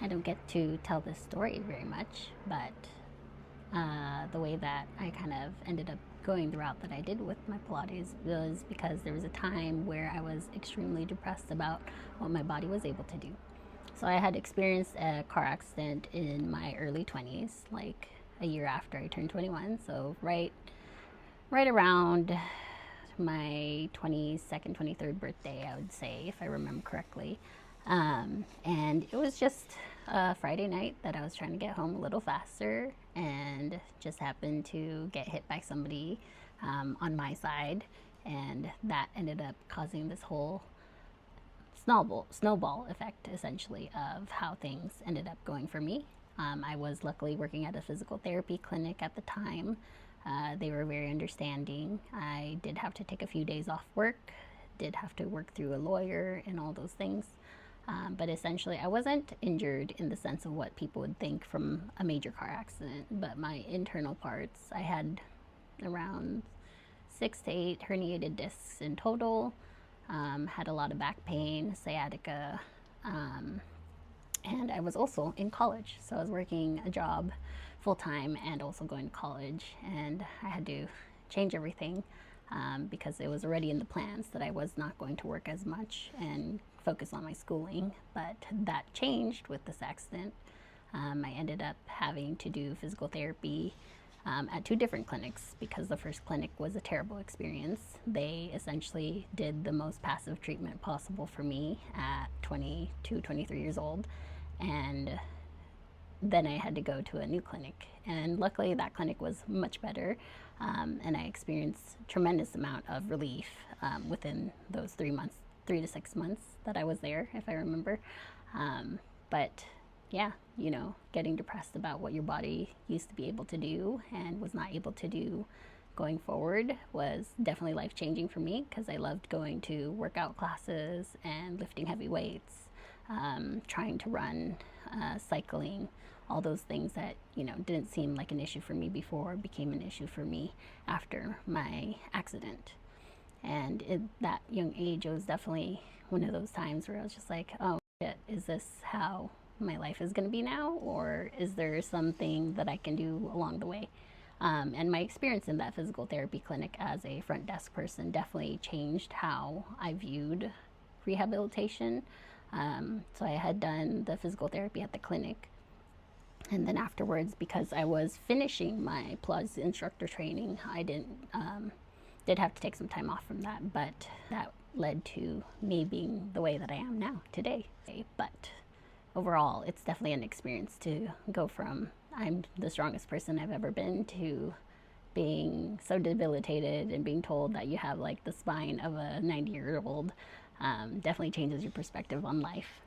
I don't get to tell this story very much, but the way that I kind of ended up going the route that I did with my Pilates was because there was a time where I was extremely depressed about what my body was able to do. So I had experienced a car accident in my early 20s, like a year after I turned 21. So right around my 22nd, 23rd birthday, I would say, if I remember correctly. And it was just a Friday night that I was trying to get home a little faster and just happened to get hit by somebody on my side. And that ended up causing this whole snowball effect, essentially, of how things ended up going for me. I was luckily working at a physical therapy clinic at the time. They were very understanding. I did have to take a few days off work, did have to work through a lawyer and all those things. But essentially, I wasn't injured in the sense of what people would think from a major car accident, but my internal parts, I had around 6 to 8 herniated discs in total, had a lot of back pain, sciatica, and I was also in college. So I was working a job full time and also going to college, and I had to change everything because it was already in the plans that I was not going to work as much and focus on my schooling. But that changed with this accident. I ended up having to do physical therapy at 2 different clinics because the first clinic was a terrible experience. They essentially did the most passive treatment possible for me at 22, 23 years old. And then I had to go to a new clinic. And luckily, that clinic was much better. And I experienced a tremendous amount of relief within those 3 months, 3 to 6 months that I was there, if I remember. But yeah, getting depressed about what your body used to be able to do and was not able to do going forward was definitely life changing for me because I loved going to workout classes and lifting heavy weights, trying to run, cycling, all those things that didn't seem like an issue for me before became an issue for me after my accident. And at that young age, it was definitely one of those times where I was just like, oh shit, is this how my life is going to be now, or is there something that I can do along the way? And my experience in that physical therapy clinic as a front desk person definitely changed how I viewed rehabilitation. So I had done the physical therapy at the clinic, and then afterwards, because I was finishing my Pilates instructor training, I did have to take some time off from that, but that led to me being the way that I am now today. But overall, it's definitely an experience to go from I'm the strongest person I've ever been to being so debilitated and being told that you have like the spine of a 90-year-old. Definitely changes your perspective on life.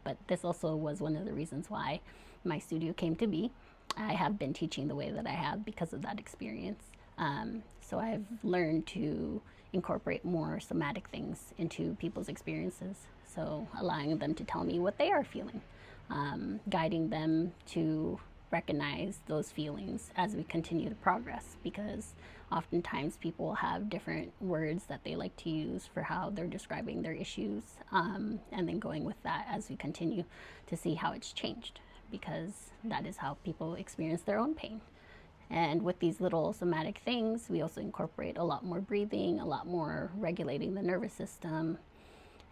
But this also was one of the reasons why my studio came to be. I have been teaching the way that I have because of that experience. So I've learned to incorporate more somatic things into people's experiences. So allowing them to tell me what they are feeling, guiding them to recognize those feelings as we continue to progress, because oftentimes people have different words that they like to use for how they're describing their issues, and then going with that as we continue to see how it's changed, because that is how people experience their own pain. And with these little somatic things, we also incorporate a lot more breathing, a lot more regulating the nervous system,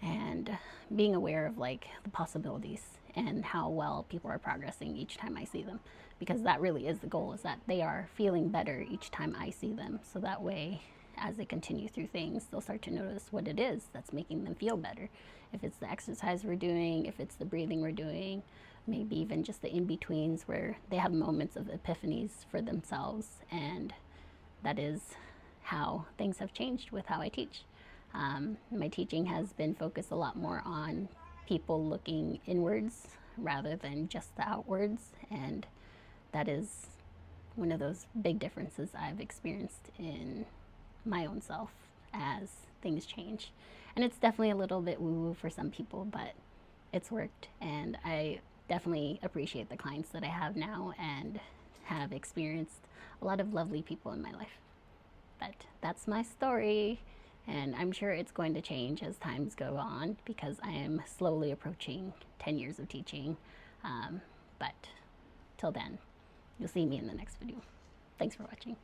and being aware of like the possibilities and how well people are progressing each time I see them, because that really is the goal, is that they are feeling better each time I see them. So that way, as they continue through things, they'll start to notice what it is that's making them feel better. If it's the exercise we're doing, if it's the breathing we're doing, maybe even just the in-betweens where they have moments of epiphanies for themselves. And that is how things have changed with how I teach. My teaching has been focused a lot more on people looking inwards rather than just the outwards, and that is one of those big differences I've experienced in my own self as things change. And it's definitely a little bit woo-woo for some people, but it's worked, and I definitely appreciate the clients that I have now and have experienced a lot of lovely people in my life. But that's my story, and I'm sure it's going to change as times go on because I am slowly approaching 10 years of teaching. But till then, you'll see me in the next video. Thanks for watching.